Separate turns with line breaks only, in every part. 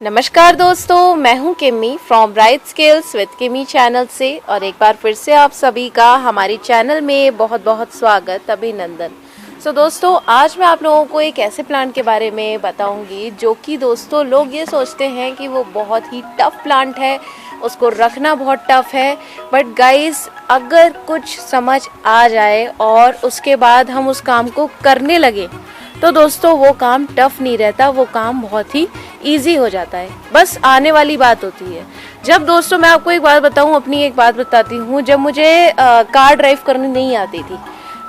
नमस्कार दोस्तों, मैं हूं Kimmi from bright skills with Kimmi channel से और एक बार फिर से आप सभी का हमारे चैनल में बहुत बहुत स्वागत, अभिनंदन। दोस्तों, आज मैं आप लोगों को एक ऐसे प्लांट के बारे में बताऊंगी जो कि दोस्तों लोग ये सोचते हैं कि वो बहुत ही टफ प्लांट है, उसको रखना बहुत टफ है। बट गाइस, अगर कुछ समझ आ जाए और उसके बाद हम उस काम को करने लगे तो दोस्तों वो काम टफ नहीं रहता, वो काम बहुत ही इजी हो जाता है। बस आने वाली बात होती है। जब दोस्तों मैं आपको एक बात बताऊं, अपनी एक बात बताती हूँ। जब मुझे कार ड्राइव करनी नहीं आती थी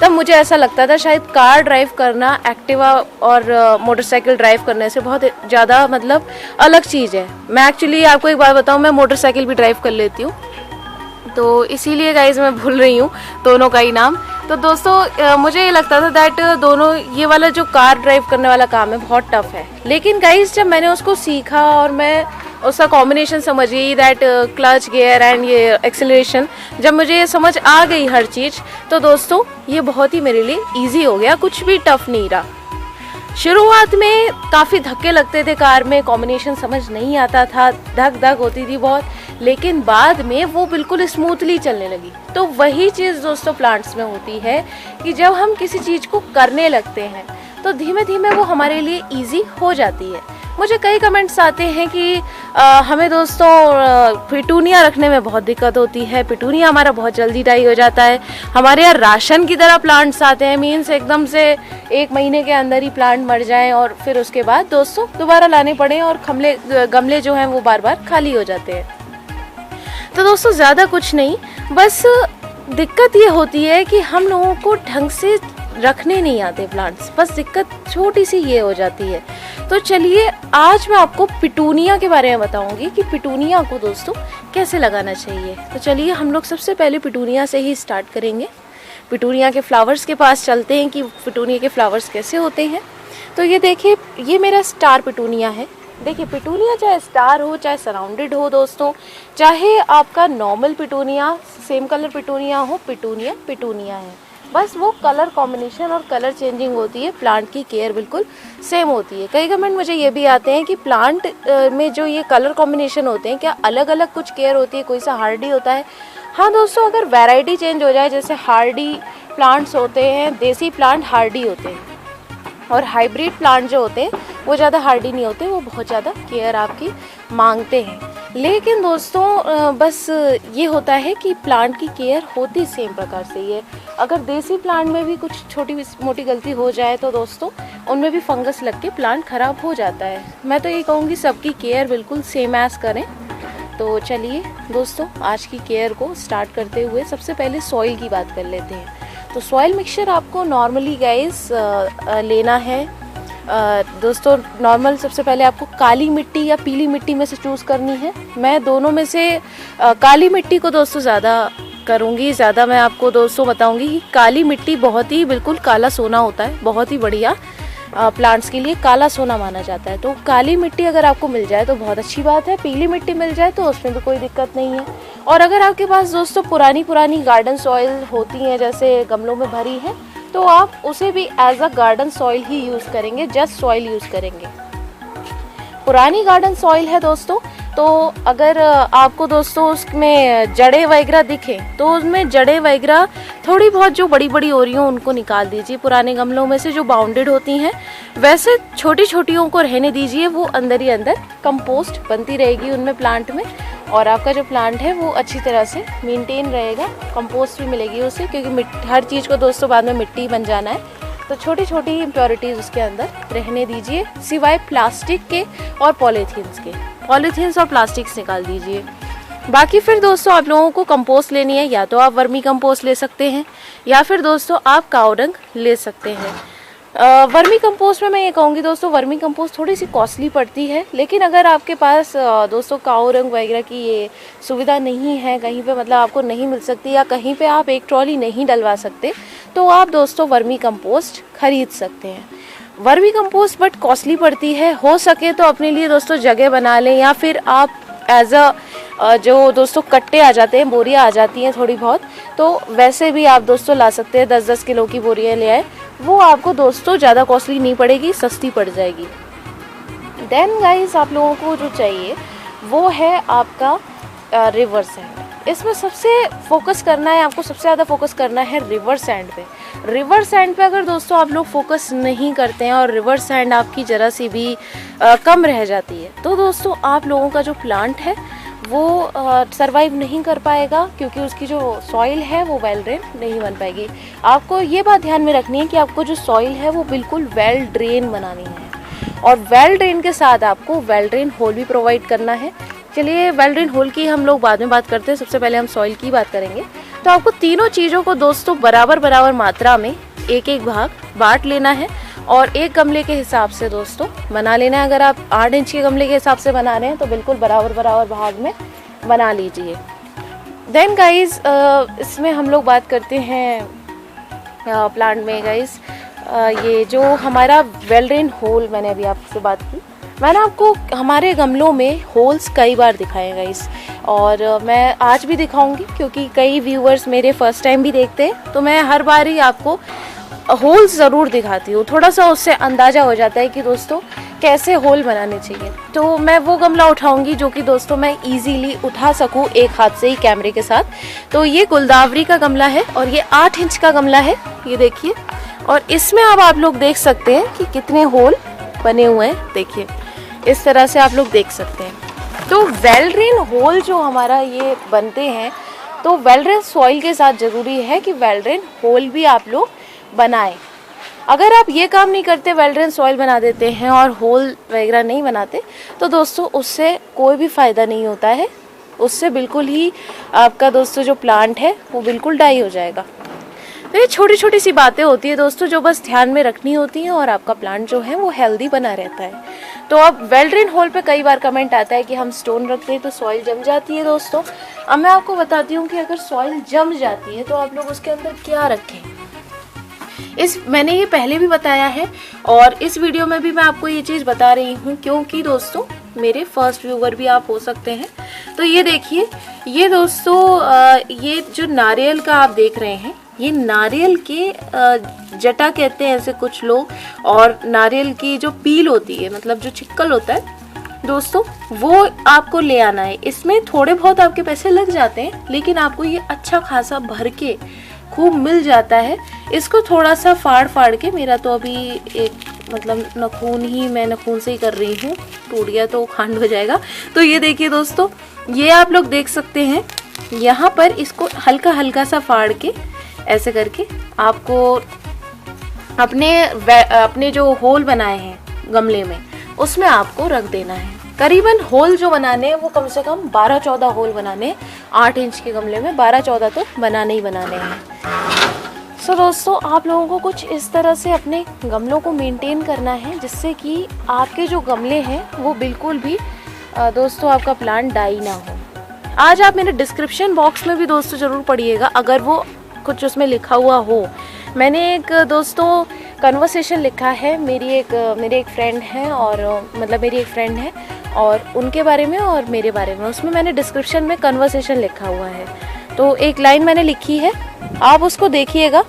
तब मुझे ऐसा लगता था शायद कार ड्राइव करना एक्टिवा और मोटरसाइकिल ड्राइव करने से बहुत ज़्यादा अलग चीज़ है। मैं एक्चुअली आपको एक बात बताऊँ, मैं मोटरसाइकिल भी ड्राइव कर लेती हूँ, तो इसीलिए गाइज मैं भूल रही हूँ दोनों का ही नाम। तो दोस्तों मुझे ये लगता था दैट दोनों ये वाला जो कार ड्राइव करने वाला काम है बहुत टफ है। लेकिन गाइज जब मैंने उसको सीखा और मैं उसका कॉम्बिनेशन समझ गई, दैट क्लच गियर एंड ये एक्सेलरेशन, जब मुझे ये समझ आ गई हर चीज़, तो दोस्तों ये बहुत ही मेरे लिए ईजी हो गया, कुछ भी टफ नहीं रहा। शुरुआत में काफ़ी धक्के लगते थे, कार में कॉम्बिनेशन समझ नहीं आता था, धक धक होती थी बहुत, लेकिन बाद में वो बिल्कुल स्मूथली चलने लगी। तो वही चीज़ दोस्तों प्लांट्स में होती है कि जब हम किसी चीज़ को करने लगते हैं तो धीमे धीमे वो हमारे लिए इजी हो जाती है। मुझे कई कमेंट्स आते हैं कि हमें दोस्तों पिटूनिया रखने में बहुत दिक्कत होती है, पिटूनिया हमारा बहुत जल्दी डाई हो जाता है। हमारे यहाँ राशन की तरह प्लांट्स आते हैं, मीन्स एकदम से 1 महीने के अंदर ही प्लांट मर जाएं और फिर उसके बाद दोस्तों दोबारा लाने पड़े और गमले जो हैं वो बार बार खाली हो जाते हैं। तो दोस्तों ज़्यादा कुछ नहीं, बस दिक्कत ये होती है कि हम लोगों को ढंग से रखने नहीं आते प्लांट्स, बस दिक्कत छोटी सी ये हो जाती है। तो चलिए आज मैं आपको पिटूनिया के बारे में बताऊंगी कि पिटूनिया को दोस्तों कैसे लगाना चाहिए। तो चलिए हम लोग सबसे पहले पिटूनिया से ही स्टार्ट करेंगे। पिटूनिया के फ्लावर्स के पास चलते हैं कि पिटूनिया के फ्लावर्स कैसे होते हैं। तो ये देखिए, ये मेरा स्टार पिटूनिया है। देखिए, पिटूनिया चाहे स्टार हो चाहे सराउंडेड हो दोस्तों, चाहे आपका normal petunia same colour petunia हो, पिटूनिया पिटूनिया है। बस वो कलर कॉम्बिनेशन और कलर चेंजिंग होती है, प्लांट की केयर बिल्कुल सेम होती है। कई कमेंट मुझे ये भी आते हैं कि प्लांट में जो ये कलर कॉम्बिनेशन होते हैं क्या अलग अलग कुछ केयर होती है, कोई सा हार्डी होता है। हाँ दोस्तों, अगर वैरायटी चेंज हो जाए, जैसे हार्डी प्लांट्स होते हैं, देसी प्लांट हार्डी होते हैं और हाइब्रिड प्लांट जो होते हैं वो ज़्यादा हार्डी नहीं होते, वो बहुत ज़्यादा केयर आपकी मांगते हैं। लेकिन दोस्तों बस ये होता है कि प्लांट की केयर होती सेम प्रकार से ही है। अगर देसी प्लांट में भी कुछ छोटी मोटी गलती हो जाए तो दोस्तों उनमें भी फंगस लग के प्लांट ख़राब हो जाता है। मैं तो ये कहूँगी सबकी केयर बिल्कुल सेम एज करें। तो चलिए दोस्तों आज की केयर को स्टार्ट करते हुए सबसे पहले सॉइल की बात कर लेते हैं। तो सॉइल मिक्सचर आपको नॉर्मली गाइस लेना है। दोस्तों नॉर्मल सबसे पहले आपको काली मिट्टी या पीली मिट्टी में से चूज़ करनी है। मैं दोनों में से काली मिट्टी को दोस्तों ज़्यादा करूँगी, ज़्यादा मैं आपको दोस्तों बताऊँगी कि काली मिट्टी बहुत ही बिल्कुल काला सोना होता है, बहुत ही बढ़िया प्लांट्स के लिए काला सोना माना जाता है। तो काली मिट्टी अगर आपको मिल जाए तो बहुत अच्छी बात है, पीली मिट्टी मिल जाए तो उसमें भी कोई दिक्कत नहीं है। और अगर आपके पास दोस्तों पुरानी गार्डन सॉइल होती हैं, जैसे गमलों में भरी है, तो आप उसे भी एज अ गार्डन सॉइल ही यूज़ करेंगे, जस्ट सॉइल यूज़ करेंगे। पुरानी गार्डन सॉइल है दोस्तों, तो अगर आपको दोस्तों उसमें जड़ें वगैरह दिखें तो उसमें जड़ें वगैरह थोड़ी बहुत जो बड़ी बड़ी हो रही हों उनको निकाल दीजिए। पुराने गमलों में से जो बाउंडेड होती हैं वैसे छोटी छोटियों को रहने दीजिए, वो अंदर ही अंदर कंपोस्ट बनती रहेगी उनमें प्लांट में, और आपका जो प्लांट है वो अच्छी तरह से मेंटेन रहेगा, कंपोस्ट भी मिलेगी उसे, क्योंकि हर चीज़ को दोस्तों बाद में मिट्टी बन जाना है। तो छोटी छोटी इम्प्योरिटीज़ उसके अंदर रहने दीजिए, सिवाय प्लास्टिक के और पॉलीथीन्स और प्लास्टिक्स निकाल दीजिए। बाकी फिर दोस्तों आप लोगों को कंपोस्ट लेनी है, या तो आप वर्मी कंपोस्ट ले सकते हैं या फिर दोस्तों आप काऊ डंग ले सकते हैं। वर्मी कंपोस्ट में मैं ये कहूँगी दोस्तों, वर्मी कंपोस्ट थोड़ी सी कॉस्टली पड़ती है, लेकिन अगर आपके पास दोस्तों काऊ डंग वगैरह की ये सुविधा नहीं है, कहीं पे आपको नहीं मिल सकती, या कहीं पे आप एक ट्रॉली नहीं डलवा सकते, तो आप दोस्तों वर्मी कंपोस्ट खरीद सकते हैं। वर्मी कंपोस्ट बट कॉस्टली पड़ती है। हो सके तो अपने लिए दोस्तों जगह बना लें, या फिर आप एज जो दोस्तों कट्टे आ जाते हैं, बोरियाँ आ जाती हैं थोड़ी बहुत, तो वैसे भी आप दोस्तों ला सकते हैं। 10-10 किलो की बोरियाँ ले आए, वो आपको दोस्तों ज़्यादा कॉस्टली नहीं पड़ेगी, सस्ती पड़ जाएगी। देन गाइस आप लोगों को जो चाहिए वो है आपका रिवर सैंड। इसमें सबसे फोकस करना है, आपको सबसे ज़्यादा फोकस करना है रिवर सैंड पे। रिवर सैंड पे अगर दोस्तों आप लोग फोकस नहीं करते हैं और रिवर सैंड आपकी ज़रा सी भी कम रह जाती है तो दोस्तों आप लोगों का जो प्लांट है वो सरवाइव नहीं कर पाएगा, क्योंकि उसकी जो सॉइल है वो वेल ड्रेन नहीं बन पाएगी। आपको ये बात ध्यान में रखनी है कि आपको जो सॉइल है वो बिल्कुल वेल ड्रेन बनानी है, और वेल ड्रेन के साथ आपको वेल ड्रेन होल भी प्रोवाइड करना है। चलिए वेल ड्रेन होल की हम लोग बाद में बात करते हैं, सबसे पहले हम सॉइल की बात करेंगे। तो आपको तीनों चीज़ों को दोस्तों बराबर बराबर मात्रा में एक एक भाग बांट लेना है और एक गमले के हिसाब से दोस्तों बना लेना है। अगर आप 8 इंच के गमले के हिसाब से बना रहे हैं तो बिल्कुल बराबर बराबर भाग में बना लीजिए। देन गाइज इसमें हम लोग बात करते हैं प्लांट में गाइज ये जो हमारा वेल ड्रेन होल, मैंने अभी आपसे बात की, मैंने आपको हमारे गमलों में होल्स कई बार दिखाए गाइस, और मैं आज भी दिखाऊंगी क्योंकि कई व्यूअर्स मेरे फर्स्ट टाइम भी देखते हैं, तो मैं हर बार ही आपको होल्स ज़रूर दिखाती हूँ। थोड़ा सा उससे अंदाज़ा हो जाता है कि दोस्तों कैसे होल बनाने चाहिए। तो मैं वो गमला उठाऊंगी जो कि दोस्तों मैं इजीली उठा सकूँ एक हाथ से ही कैमरे के साथ। तो ये गुलदावरी का गमला है और ये 8 इंच का गमला है, ये देखिए। और इसमें अब आप लोग देख सकते हैं कि कितने होल बने हुए हैं, देखिए इस तरह से आप लोग देख सकते हैं। तो वेल ड्रेन होल जो हमारा ये बनते हैं, तो वेल ड्रेन सॉइल के साथ ज़रूरी है कि वेल ड्रेन होल भी आप लोग बनाएं। अगर आप ये काम नहीं करते, वेल ड्रेन सॉइल बना देते हैं और होल वगैरह नहीं बनाते, तो दोस्तों उससे कोई भी फ़ायदा नहीं होता है। उससे बिल्कुल ही आपका दोस्तों जो प्लांट है वो बिल्कुल डाई हो जाएगा। तो ये छोटी छोटी सी बातें होती है दोस्तों जो बस ध्यान में रखनी होती हैं और आपका प्लांट जो है वो हेल्दी बना रहता है। तो अब वेल ड्रेन होल पे कई बार कमेंट आता है कि हम स्टोन रखते हैं तो सॉइल जम जाती है। दोस्तों अब मैं आपको बताती हूँ कि अगर सॉइल जम जाती है तो आप लोग उसके अंदर क्या रखें। मैंने ये पहले भी बताया है और इस वीडियो में भी मैं आपको ये चीज़ बता रही हूँ, क्योंकि दोस्तों मेरे फर्स्ट व्यूवर भी आप हो सकते हैं। तो ये देखिए, ये दोस्तों ये जो नारियल का आप देख रहे हैं, ये नारियल के जटा कहते हैं ऐसे कुछ लोग, और नारियल की जो पील होती है, मतलब जो छिक्कल होता है दोस्तों, वो आपको ले आना है। इसमें थोड़े बहुत आपके पैसे लग जाते हैं, लेकिन आपको ये अच्छा खासा भर के खूब मिल जाता है। इसको थोड़ा सा फाड़ के, मेरा तो अभी एक मतलब मैं नखून से ही कर रही हूँ, टूट गया तो खांड हो जाएगा। तो ये देखिए दोस्तों, ये आप लोग देख सकते हैं, यहाँ पर इसको हल्का हल्का सा फाड़ के ऐसे करके आपको अपने जो होल बनाए हैं गमले में उसमें आपको रख देना है। करीबन होल जो बनाने हैं वो कम से कम 12-14 होल बनाने हैं। 8 इंच के गमले में 12-14 तो बनाने ही बनाने हैं। सो दोस्तों आप लोगों को कुछ इस तरह से अपने गमलों को मेंटेन करना है, जिससे कि आपके जो गमले हैं वो बिल्कुल भी दोस्तों आपका प्लांट डाई ना हो। आज आप मेरे डिस्क्रिप्शन बॉक्स में भी दोस्तों ज़रूर पढ़िएगा, अगर वो कुछ उसमें लिखा हुआ हो। मैंने एक दोस्तों कन्वर्सेशन लिखा है, मेरी एक फ्रेंड है, और मतलब मेरी एक फ्रेंड है और उनके बारे में और मेरे बारे में, उसमें मैंने डिस्क्रिप्शन में कन्वर्सेशन लिखा हुआ है। तो एक लाइन मैंने लिखी है, आप उसको देखिएगा,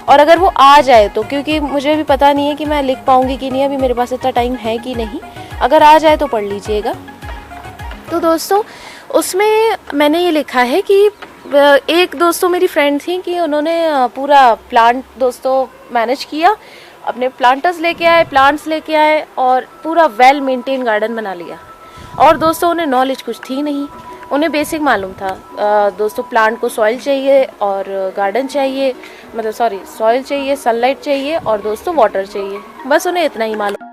और अगर वो आ जाए तो, क्योंकि मुझे भी पता नहीं है कि मैं लिख पाऊँगी कि नहीं, अभी मेरे पास इतना टाइम है कि नहीं, अगर आ जाए तो पढ़ लीजिएगा। तो दोस्तों उसमें मैंने ये लिखा है कि एक दोस्तों मेरी फ्रेंड थी कि उन्होंने पूरा प्लांट दोस्तों मैनेज किया, अपने प्लांट्स लेके आए और पूरा वेल मेंटेन गार्डन बना लिया। और दोस्तों उन्हें नॉलेज कुछ थी नहीं, उन्हें बेसिक मालूम था दोस्तों, प्लांट को सॉइल चाहिए और गार्डन चाहिए, मतलब सॉइल चाहिए, सनलाइट चाहिए और दोस्तों वाटर चाहिए, बस उन्हें इतना ही मालूम।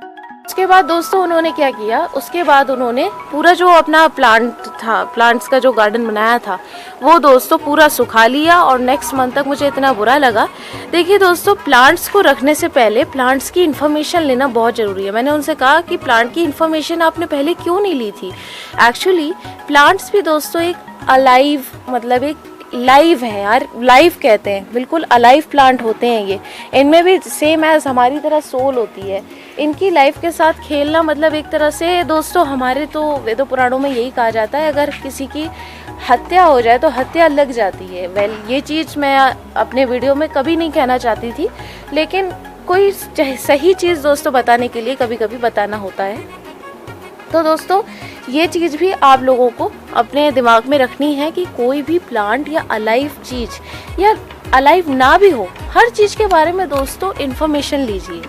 उसके बाद दोस्तों उन्होंने क्या किया, उसके बाद उन्होंने पूरा जो अपना प्लांट्स का जो गार्डन बनाया था वो दोस्तों पूरा सुखा लिया, और नेक्स्ट मंथ तक मुझे इतना बुरा लगा। देखिए दोस्तों, प्लांट्स को रखने से पहले प्लांट्स की इन्फॉर्मेशन लेना बहुत ज़रूरी है। मैंने उनसे कहा कि प्लांट की इन्फॉर्मेशन आपने पहले क्यों नहीं ली थी। एक्चुअली प्लांट्स भी दोस्तों एक अलाइव, मतलब एक लाइव है यार, लाइव कहते हैं, बिल्कुल अलाइव प्लांट होते हैं ये। इनमें भी सेम एज हमारी तरह सोल होती है। इनकी लाइफ के साथ खेलना मतलब एक तरह से दोस्तों, हमारे तो वेदों पुराणों में यही कहा जाता है, अगर किसी की हत्या हो जाए तो हत्या लग जाती है। ये चीज़ मैं अपने वीडियो में कभी नहीं कहना चाहती थी, लेकिन कोई सही चीज़ दोस्तों बताने के लिए कभी कभी बताना होता है। तो दोस्तों ये चीज़ भी आप लोगों को अपने दिमाग में रखनी है कि कोई भी प्लांट या अलाइव चीज़ या अलाइव ना भी हो, हर चीज़ के बारे में दोस्तों इन्फॉर्मेशन लीजिए।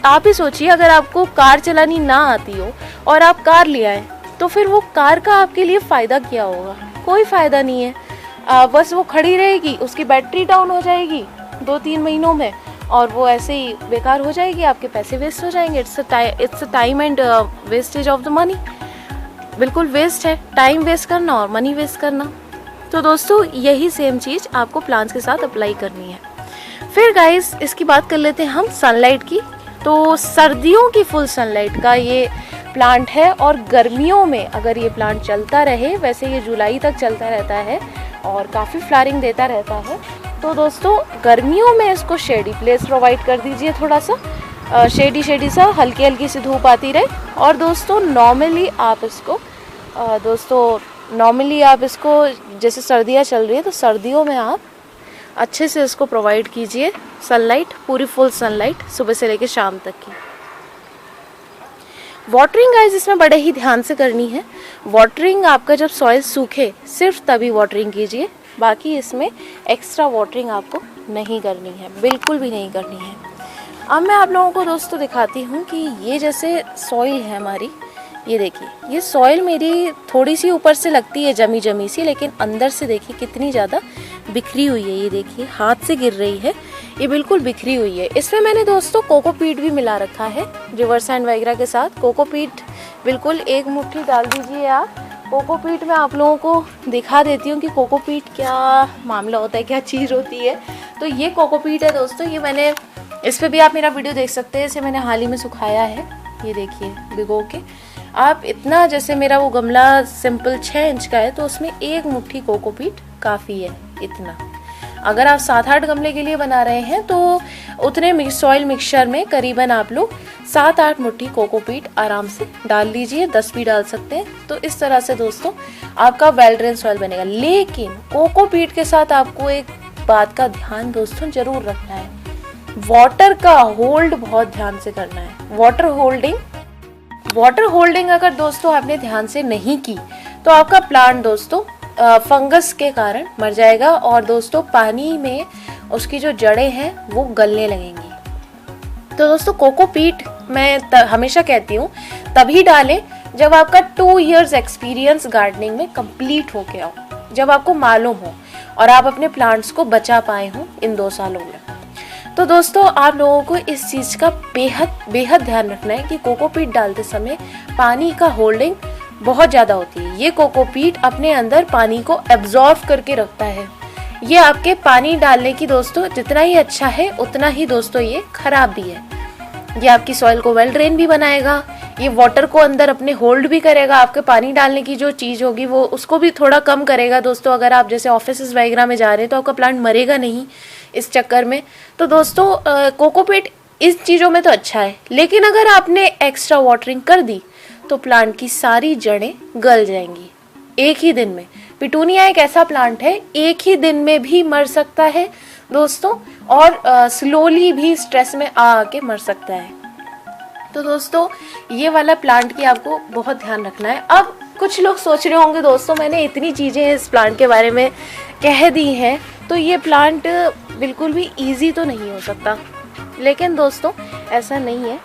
आप ही सोचिए, अगर आपको कार चलानी ना आती हो और आप कार ले आए तो फिर वो कार का आपके लिए फ़ायदा क्या होगा? कोई फ़ायदा नहीं है। बस वो खड़ी रहेगी, उसकी बैटरी डाउन हो जाएगी 2-3 महीनों में और वो ऐसे ही बेकार हो जाएगी, आपके पैसे वेस्ट हो जाएंगे। It's a time and wastage of the money. बिल्कुल वेस्ट है, टाइम वेस्ट करना और मनी वेस्ट करना। तो दोस्तों यही सेम चीज़ आपको प्लांट्स के साथ अप्लाई करनी है। फिर गाइस इसकी बात कर लेते हैं हम सनलाइट की। तो सर्दियों की फुल सनलाइट का ये प्लांट है और गर्मियों में अगर ये प्लांट चलता रहे, वैसे ये जुलाई तक चलता रहता है और काफ़ी फ्लावरिंग देता रहता है। तो दोस्तों गर्मियों में इसको शेडी प्लेस प्रोवाइड कर दीजिए, थोड़ा सा शेडी सा, हल्की हल्की सी धूप आती रहे। और दोस्तों नॉर्मली आप इसको जैसे सर्दियाँ चल रही है तो सर्दियों में आप अच्छे से इसको प्रोवाइड कीजिए सनलाइट, पूरी फुल सनलाइट सुबह से लेकर शाम तक की। वाटरिंग गाइस इसमें बड़े ही ध्यान से करनी है। वाटरिंग आपका जब सॉइल सूखे सिर्फ तभी वाटरिंग कीजिए, बाकी इसमें एक्स्ट्रा वाटरिंग आपको नहीं करनी है, बिल्कुल भी नहीं करनी है। अब मैं आप लोगों को दोस्तों दिखाती हूँ कि ये जैसे सॉइल है हमारी, ये देखिए ये सॉइल मेरी थोड़ी सी ऊपर से लगती है जमी सी, लेकिन अंदर से देखिए कितनी ज़्यादा बिखरी हुई है। ये देखिए हाथ से गिर रही है, ये बिल्कुल बिखरी हुई है। इसमें मैंने दोस्तों कोकोपीट भी मिला रखा है, रिवर सैंड वगैरह के साथ। कोकोपीट बिल्कुल 1 मुट्ठी डाल दीजिए आप। कोकोपीट मैं आप लोगों को दिखा देती हूँ कि कोकोपीट क्या मामला होता है, क्या चीज़ होती है। तो ये कोकोपीट है दोस्तों, ये मैंने इस पर भी आप मेरा वीडियो देख सकते हैं, इसे मैंने हाल ही में सुखाया है। ये देखिए भिगो के आप इतना, जैसे मेरा वो गमला सिंपल 6 इंच का है तो उसमें 1 मुट्ठी कोकोपीट काफ़ी है। इतना अगर आप 7-8 गमले के लिए बना रहे हैं तो उतने सॉइल मिक्सचर में करीबन आप लोग 7-8 मुट्ठी कोकोपीट आराम से डाल लीजिए, 10 भी डाल सकते हैं। तो इस तरह से दोस्तों आपका वेल ड्रेन सॉइल बनेगा। लेकिन कोकोपीट के साथ आपको एक बात का ध्यान दोस्तों जरूर रखना है, वाटर का होल्ड बहुत ध्यान से करना है। वाटर होल्डिंग अगर दोस्तों आपने ध्यान से नहीं की तो आपका प्लांट दोस्तों फंगस के कारण मर जाएगा और दोस्तों पानी में उसकी जो जड़ें हैं वो गलने लगेंगी। तो दोस्तों कोकोपीट मैं हमेशा कहती हूँ तभी डालें जब आपका 2 इयर्स एक्सपीरियंस गार्डनिंग में कंप्लीट हो गया हो, जब आपको मालूम हो और आप अपने प्लांट्स को बचा पाए हों इन 2 सालों में। तो दोस्तों आप लोगों को इस चीज़ का बेहद ध्यान रखना है कि कोकोपीट डालते समय पानी का होल्डिंग बहुत ज़्यादा होती है। ये कोकोपीट अपने अंदर पानी को एब्जॉर्ब करके रखता है। ये आपके पानी डालने की दोस्तों जितना ही अच्छा है उतना ही दोस्तों ये खराब भी है। ये आपकी सॉइल को वेल ड्रेन भी बनाएगा, ये वाटर को अंदर अपने होल्ड भी करेगा, आपके पानी डालने की जो चीज़ होगी वो उसको भी थोड़ा कम करेगा। दोस्तों अगर आप जैसे ऑफिस वगैरह में जा रहे हैं तो आपका प्लांट मरेगा नहीं इस चक्कर में। तो दोस्तों कोकोपीट इस चीज़ों में तो अच्छा है, लेकिन अगर आपने एक्स्ट्रा वाटरिंग कर दी तो प्लांट की सारी जड़ें गल जाएंगी एक ही दिन में। पिटूनिया एक ऐसा प्लांट है एक ही दिन में भी मर सकता है दोस्तों, और स्लोली भी स्ट्रेस में आके मर सकता है। तो दोस्तों ये वाला प्लांट की आपको बहुत ध्यान रखना है। अब कुछ लोग सोच रहे होंगे दोस्तों मैंने इतनी चीज़ें इस प्लांट के बारे में कह दी हैं तो ये प्लांट बिल्कुल भी इजी तो नहीं हो सकता। लेकिन दोस्तों ऐसा नहीं है,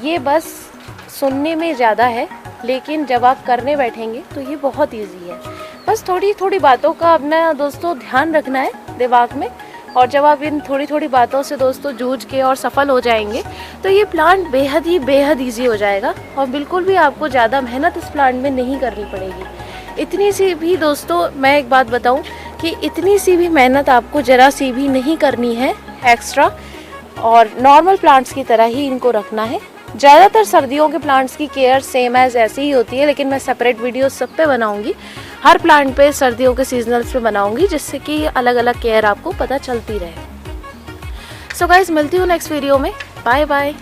ये बस सुनने में ज़्यादा है लेकिन जब आप करने बैठेंगे तो ये बहुत इजी है। बस थोड़ी थोड़ी बातों का अपना दोस्तों ध्यान रखना है दिमाग में, और जब आप इन थोड़ी थोड़ी बातों से दोस्तों जूझ के और सफल हो जाएंगे तो ये प्लांट बेहद ईजी हो जाएगा और बिल्कुल भी आपको ज़्यादा मेहनत इस प्लांट में नहीं करनी पड़ेगी। इतनी सी भी दोस्तों मैं एक बात बताऊं कि इतनी सी भी मेहनत आपको ज़रा सी भी नहीं करनी है एक्स्ट्रा, और नॉर्मल प्लांट्स की तरह ही इनको रखना है। ज़्यादातर सर्दियों के प्लांट्स की केयर सेम एज ऐसी ही होती है, लेकिन मैं सेपरेट वीडियो सब पे बनाऊंगी, हर प्लांट पे सर्दियों के सीजनल्स पे बनाऊंगी, जिससे कि अलग अलग केयर आपको पता चलती रहे। सो गाइज मिलती हूँ नेक्स्ट वीडियो में, बाय बाय।